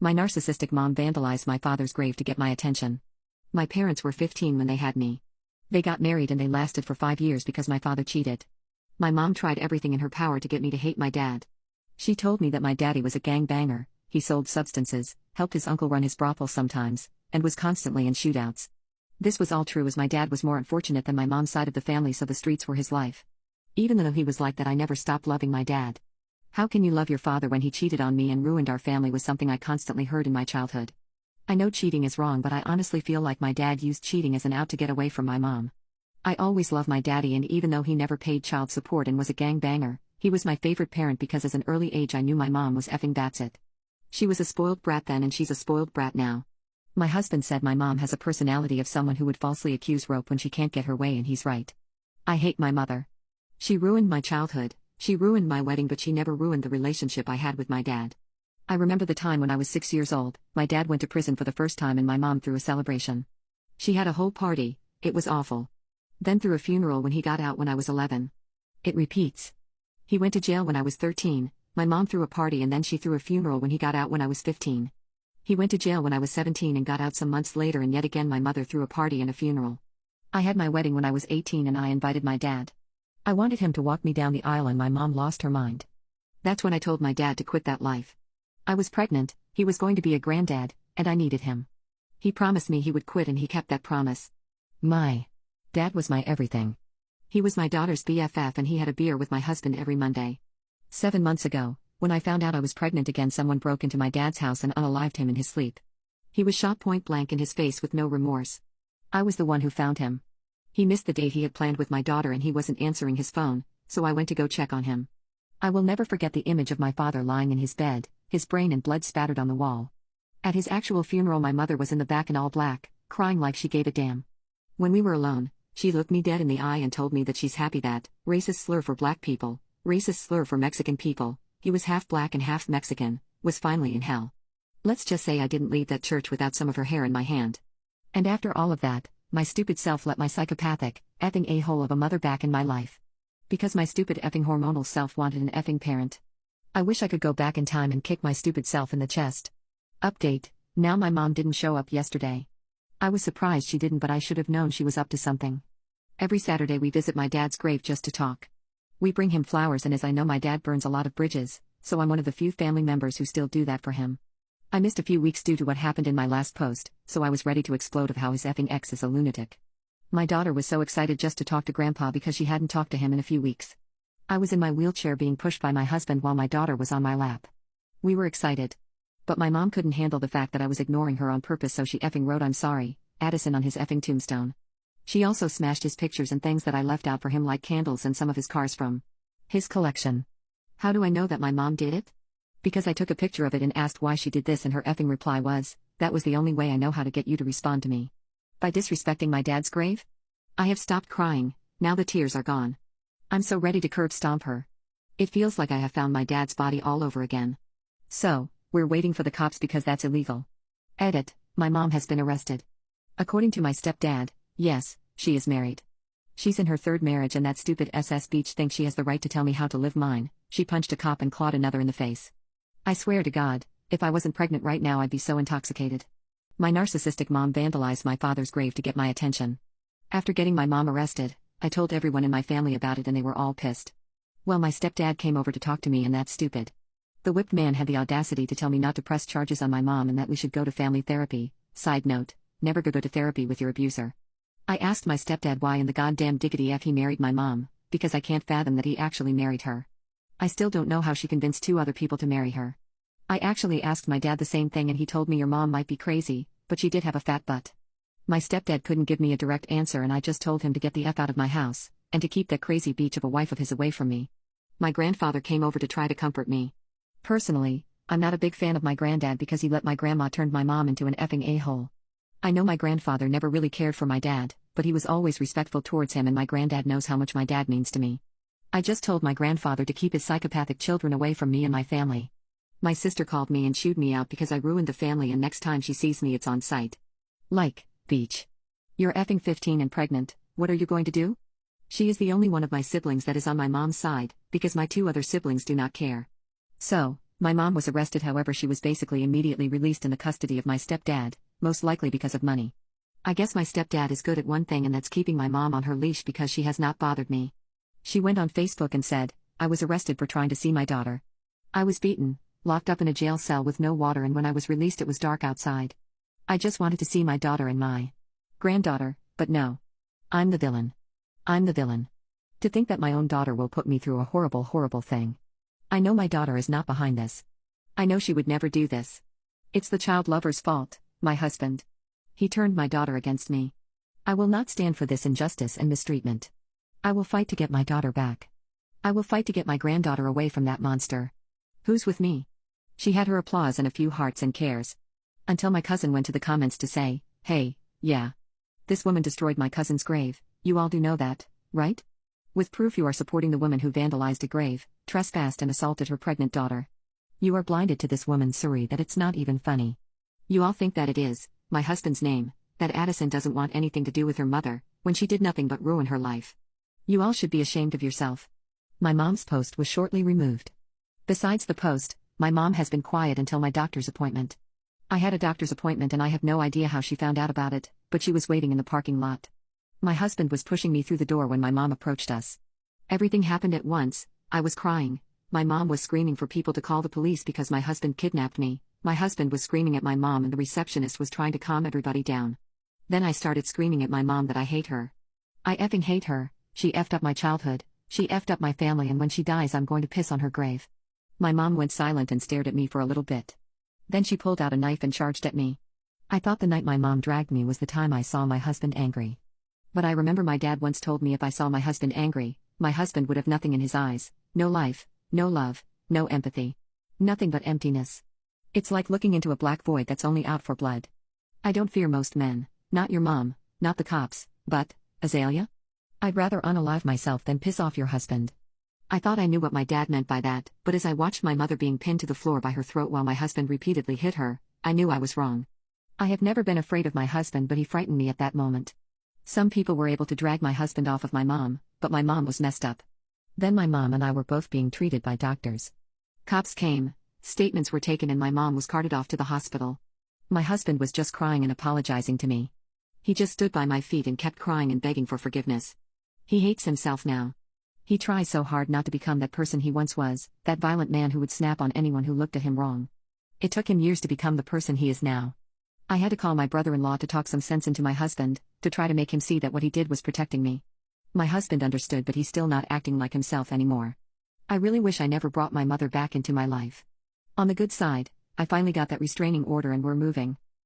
My narcissistic mom vandalized my father's grave to get my attention. My parents were 15 when they had me. They got married and they lasted for 5 years because my father cheated. My mom tried everything in her power to get me to hate my dad. She told me that my daddy was a gangbanger, he sold substances, helped his uncle run his brothel sometimes, and was constantly in shootouts. This was all true as my dad was more unfortunate than my mom's side of the family, so the streets were his life. Even though he was like that, I never stopped loving my dad. How can you love your father when he cheated on me and ruined our family was something I constantly heard in my childhood. I know cheating is wrong, but I honestly feel like my dad used cheating as an out to get away from my mom. I always loved my daddy, and even though he never paid child support and was a gangbanger, he was my favorite parent because at an early age I knew my mom was effing that's it. She was a spoiled brat then and she's a spoiled brat now. My husband said my mom has a personality of someone who would falsely accuse rope when she can't get her way, and he's right. I hate my mother. She ruined my childhood, she ruined my wedding, but she never ruined the relationship I had with my dad. I remember the time when I was 6 years old, my dad went to prison for the first time and my mom threw a celebration. She had a whole party, it was awful. Then threw a funeral when he got out when I was 11. It repeats. He went to jail when I was 13, my mom threw a party and then she threw a funeral when he got out when I was 15. He went to jail when I was 17 and got out some months later, and yet again my mother threw a party and a funeral. I had my wedding when I was 18 and I invited my dad. I wanted him to walk me down the aisle and my mom lost her mind. That's when I told my dad to quit that life. I was pregnant, he was going to be a granddad, and I needed him. He promised me he would quit and he kept that promise. My dad was my everything. He was my daughter's BFF and he had a beer with my husband every Monday. 7 months ago, when I found out I was pregnant again, someone broke into my dad's house and unalived him in his sleep. He was shot point blank in his face with no remorse. I was the one who found him. He missed the date he had planned with my daughter and he wasn't answering his phone, so I went to go check on him. I will never forget the image of my father lying in his bed, his brain and blood spattered on the wall. At his actual funeral my mother was in the back in all black, crying like she gave a damn. When we were alone, she looked me dead in the eye and told me that she's happy that, racist slur for black people, racist slur for Mexican people, he was half black and half Mexican, was finally in hell. Let's just say I didn't leave that church without some of her hair in my hand. And after all of that, my stupid self let my psychopathic, effing a-hole of a mother back in my life. Because my stupid effing hormonal self wanted an effing parent. I wish I could go back in time and kick my stupid self in the chest. Update, now my mom didn't show up yesterday. I was surprised she didn't, but I should have known she was up to something. Every Saturday we visit my dad's grave just to talk. We bring him flowers, and as I know my dad burns a lot of bridges, so I'm one of the few family members who still do that for him. I missed a few weeks due to what happened in my last post, so I was ready to explode of how his effing ex is a lunatic. My daughter was so excited just to talk to Grandpa because she hadn't talked to him in a few weeks. I was in my wheelchair being pushed by my husband while my daughter was on my lap. We were excited. But my mom couldn't handle the fact that I was ignoring her on purpose, so she effing wrote "I'm sorry, Addison" on his effing tombstone. She also smashed his pictures and things that I left out for him, like candles and some of his cars from his collection. How do I know that my mom did it? Because I took a picture of it and asked why she did this, and her effing reply was, "That was the only way I know how to get you to respond to me." By disrespecting my dad's grave? I have stopped crying, now the tears are gone. I'm so ready to curb stomp her. It feels like I have found my dad's body all over again. So, we're waiting for the cops because that's illegal. Edit, my mom has been arrested. According to my stepdad, yes, she is married. She's in her third marriage, and that stupid SS Beach thinks she has the right to tell me how to live mine. She punched a cop and clawed another in the face. I swear to God, if I wasn't pregnant right now I'd be so intoxicated. My narcissistic mom vandalized my father's grave to get my attention. After getting my mom arrested, I told everyone in my family about it and they were all pissed. Well, my stepdad came over to talk to me, and that's stupid. The whipped man had the audacity to tell me not to press charges on my mom and that we should go to family therapy. Side note, never go to therapy with your abuser. I asked my stepdad why in the goddamn diggity F he married my mom, because I can't fathom that he actually married her. I still don't know how she convinced 2 other people to marry her. I actually asked my dad the same thing and he told me your mom might be crazy, but she did have a fat butt. My stepdad couldn't give me a direct answer and I just told him to get the F out of my house, and to keep that crazy beach of a wife of his away from me. My grandfather came over to try to comfort me. Personally, I'm not a big fan of my granddad because he let my grandma turn my mom into an effing a-hole. I know my grandfather never really cared for my dad, but he was always respectful towards him, and my granddad knows how much my dad means to me. I just told my grandfather to keep his psychopathic children away from me and my family. My sister called me and chewed me out because I ruined the family, and next time she sees me it's on sight. Like, beach. You're effing 15 and pregnant, what are you going to do? She is the only one of my siblings that is on my mom's side, because my 2 other siblings do not care. So, My mom was arrested, however she was basically immediately released in the custody of my stepdad, most likely because of money. I guess my stepdad is good at one thing, and that's keeping my mom on her leash because she has not bothered me. She went on Facebook and said, "I was arrested for trying to see my daughter. I was beaten, locked up in a jail cell with no water, and when I was released it was dark outside. I just wanted to see my daughter and my granddaughter, but no. I'm the villain. I'm the villain. To think that my own daughter will put me through a horrible, horrible thing. I know my daughter is not behind this. I know she would never do this. It's the child lover's fault, my husband. He turned my daughter against me. I will not stand for this injustice and mistreatment. I will fight to get my daughter back. I will fight to get my granddaughter away from that monster. Who's with me?" She had her applause and a few hearts and cares. Until my cousin went to the comments to say, "Hey, yeah. This woman destroyed my cousin's grave, you all do know that, right? With proof you are supporting the woman who vandalized a grave, trespassed and assaulted her pregnant daughter. You are blinded to this woman's sorry that it's not even funny. You all think that it is, my husband's name, that Addison doesn't want anything to do with her mother, when she did nothing but ruin her life. You all should be ashamed of yourself." My mom's post was shortly removed. Besides the post, my mom has been quiet until my doctor's appointment. I had a doctor's appointment and I have no idea how she found out about it, but she was waiting in the parking lot. My husband was pushing me through the door when my mom approached us. Everything happened at once. I was crying. My mom was screaming for people to call the police because my husband kidnapped me. My husband was screaming at my mom and the receptionist was trying to calm everybody down. Then I started screaming at my mom that I hate her. I effing hate her. She effed up my childhood. She effed up my family, and when she dies I'm going to piss on her grave. My mom went silent and stared at me for a little bit. Then she pulled out a knife and charged at me. I thought the night my mom dragged me was the time I saw my husband angry. But I remember my dad once told me if I saw my husband angry, my husband would have nothing in his eyes, no life, no love, no empathy. Nothing but emptiness. It's like looking into a black void that's only out for blood. I don't fear most men, not your mom, not the cops, but, Azalea? I'd rather unalive myself than piss off your husband. I thought I knew what my dad meant by that, but as I watched my mother being pinned to the floor by her throat while my husband repeatedly hit her, I knew I was wrong. I have never been afraid of my husband, but he frightened me at that moment. Some people were able to drag my husband off of my mom, but my mom was messed up. Then my mom and I were both being treated by doctors. Cops came, statements were taken, and my mom was carted off to the hospital. My husband was just crying and apologizing to me. He just stood by my feet and kept crying and begging for forgiveness. He hates himself now. He tries so hard not to become that person he once was, that violent man who would snap on anyone who looked at him wrong. It took him years to become the person he is now. I had to call my brother-in-law to talk some sense into my husband, to try to make him see that what he did was protecting me. My husband understood, but he's still not acting like himself anymore. I really wish I never brought my mother back into my life. On the good side, I finally got that restraining order and we're moving.